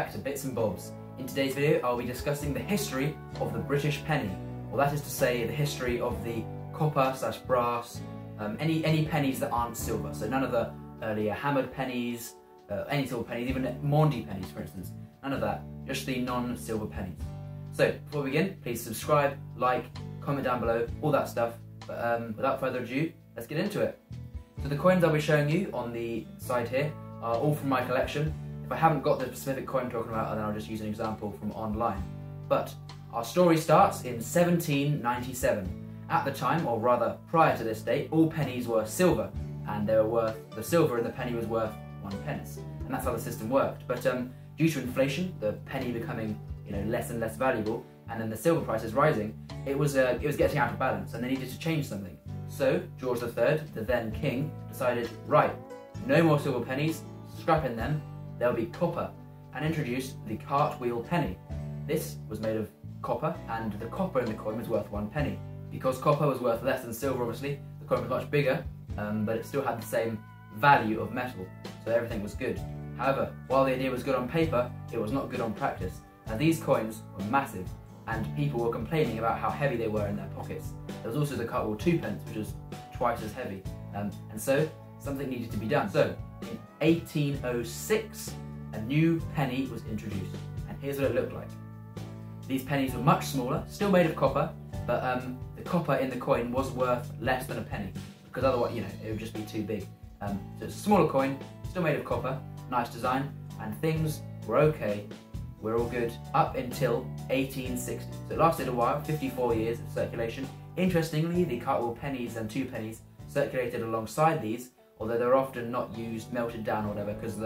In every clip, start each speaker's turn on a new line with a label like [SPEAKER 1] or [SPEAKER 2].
[SPEAKER 1] back to Bits and Bobs. In today's video I'll be discussing the history of the British penny, or that is to say the history of the copper/brass, any pennies that aren't silver, so none of the earlier hammered pennies, any silver pennies, even Maundy pennies for instance, none of that, just the non-silver pennies. So before we begin, please subscribe, like, comment down below, all that stuff, but without further ado, let's get into it. So the coins I'll be showing you on the side here are all from my collection. If I haven't got the specific coin I'm talking about, then I'll just use an example from online. But our story starts in 1797. At the time, or rather prior to this date, all pennies were silver, and they were worth, the silver in the penny was worth 1 pence. And that's how the system worked. But due to inflation, the penny becoming less and less valuable, and then the silver prices rising, it was getting out of balance, and they needed to change something. So George III, the then king, decided, right, no more silver pennies, scrapping them, there'll be copper, and introduced the cartwheel penny. This was made of copper, and the copper in the coin was worth 1 penny. Because copper was worth less than silver, obviously, the coin was much bigger, but it still had the same value of metal, so everything was good. However, while the idea was good on paper, it was not good on practice. Now these coins were massive, and people were complaining about how heavy they were in their pockets. There was also the cartwheel 2 pence, which was twice as heavy, and so something needed to be done. So in 1806, a new penny was introduced, and here's what it looked like. These pennies were much smaller, still made of copper, but the copper in the coin was worth less than a penny, because otherwise, it would just be too big. So it's a smaller coin, still made of copper, nice design, and things were okay. We're all good up until 1860. So it lasted a while, 54 years of circulation. Interestingly, the cartwheel pennies and 2 pennies circulated alongside these, although they're often not used, melted down or whatever, because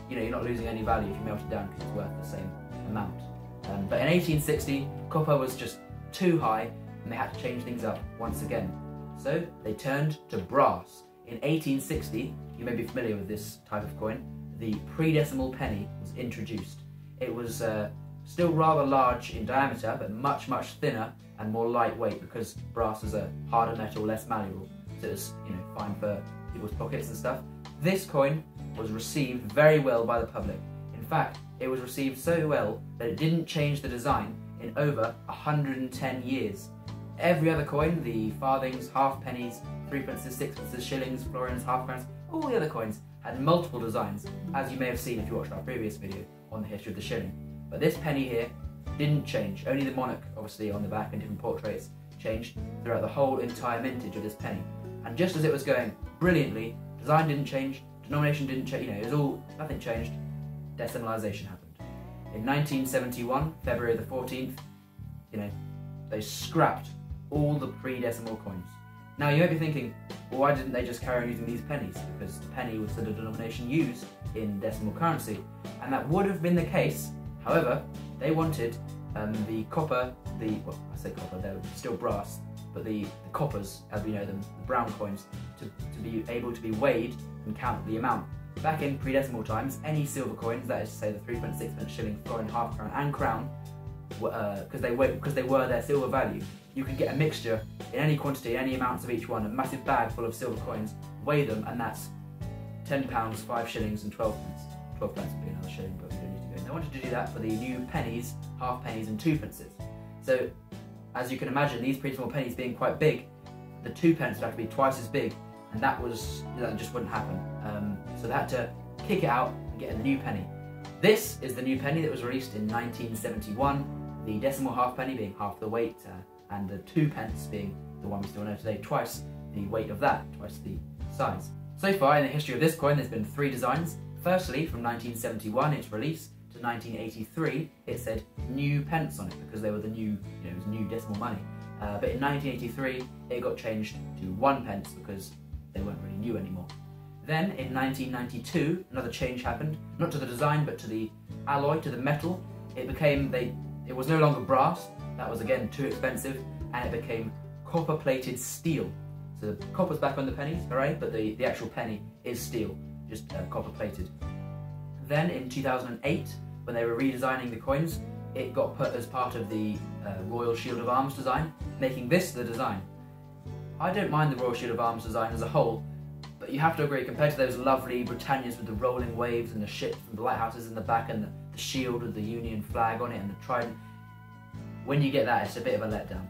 [SPEAKER 1] you're not losing any value if you melt it down because it's worth the same amount. But in 1860, copper was just too high, and they had to change things up once again. So they turned to brass. In 1860, you may be familiar with this type of coin, the pre-decimal penny was introduced. It was still rather large in diameter, but much, much thinner and more lightweight, because brass is a harder metal, less malleable. So it's fine for people's pockets and stuff. This coin was received very well by the public. In fact, it was received so well that it didn't change the design in over 110 years. Every other coin, the farthings, halfpennies, 3pences, 6pences, shillings, florins, half crowns, all the other coins had multiple designs, as you may have seen if you watched our previous video on the history of the shilling. But this penny here didn't change. Only the monarch, obviously, on the back and different portraits changed throughout the whole entire mintage of this penny. And just as it was going brilliantly, design didn't change, denomination didn't change, it was all, nothing changed, decimalisation happened. In 1971, February the 14th, they scrapped all the pre-decimal coins. Now you might be thinking, well, why didn't they just carry on using these pennies? Because the penny was the denomination used in decimal currency, and that would have been the case. However, they wanted the copper, well, I say copper, they're still brass, but the coppers, as we know them, the brown coins, to be able to be weighed and count the amount. Back in pre-decimal times, any silver coins, that is to say the 3pence, 6pence, shilling, florin, half crown and crown, because they were their silver value, you could get a mixture in any quantity, any amounts of each one, a massive bag full of silver coins, weigh them, and that's £10, 5 shillings and 12 pence. 12 pence would be another shilling, but we don't need to go. And they wanted to do that for the new pennies, half pennies and 2 pences. So, as you can imagine, these pre-decimal pennies being quite big, the 2 pence would have to be twice as big, and that just wouldn't happen. So they had to kick it out and get in the new penny. This is the new penny that was released in 1971, the decimal halfpenny being half the weight, and the 2 pence being the one we still know today, twice the weight of that, twice the size. So far in the history of this coin, there's been 3 designs. Firstly, from 1971, its release, to 1983, it said new pence on it, because they were the new, it was new decimal money. But in 1983, it got changed to 1 pence, because they weren't really new anymore. Then, in 1992, another change happened, not to the design, but to the alloy, to the metal. It was no longer brass, that was again too expensive, and it became copper-plated steel. So the copper's back on the pennies, hooray, but the actual penny is steel, just copper-plated. Then in 2008, when they were redesigning the coins, it got put as part of the Royal Shield of Arms design, making this the design. I don't mind the Royal Shield of Arms design as a whole, but you have to agree, compared to those lovely Britannias with the rolling waves and the ships and the lighthouses in the back and the shield with the Union flag on it and the trident. When you get that, it's a bit of a letdown.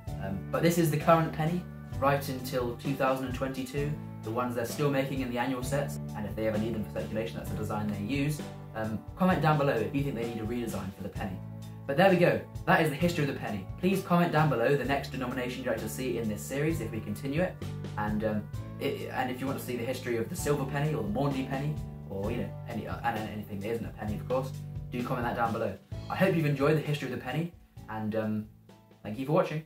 [SPEAKER 1] But this is the current penny, right until 2022. The ones they're still making in the annual sets, and if they ever need them for circulation, that's the design they use. Comment down below if you think they need a redesign for the penny. But there we go, that is the history of the penny. Please comment down below the next denomination you'd like to see in this series if we continue it. And if you want to see the history of the silver penny or the Maundy penny, or anything that isn't a penny, of course, do comment that down below. I hope you've enjoyed the history of the penny, and thank you for watching.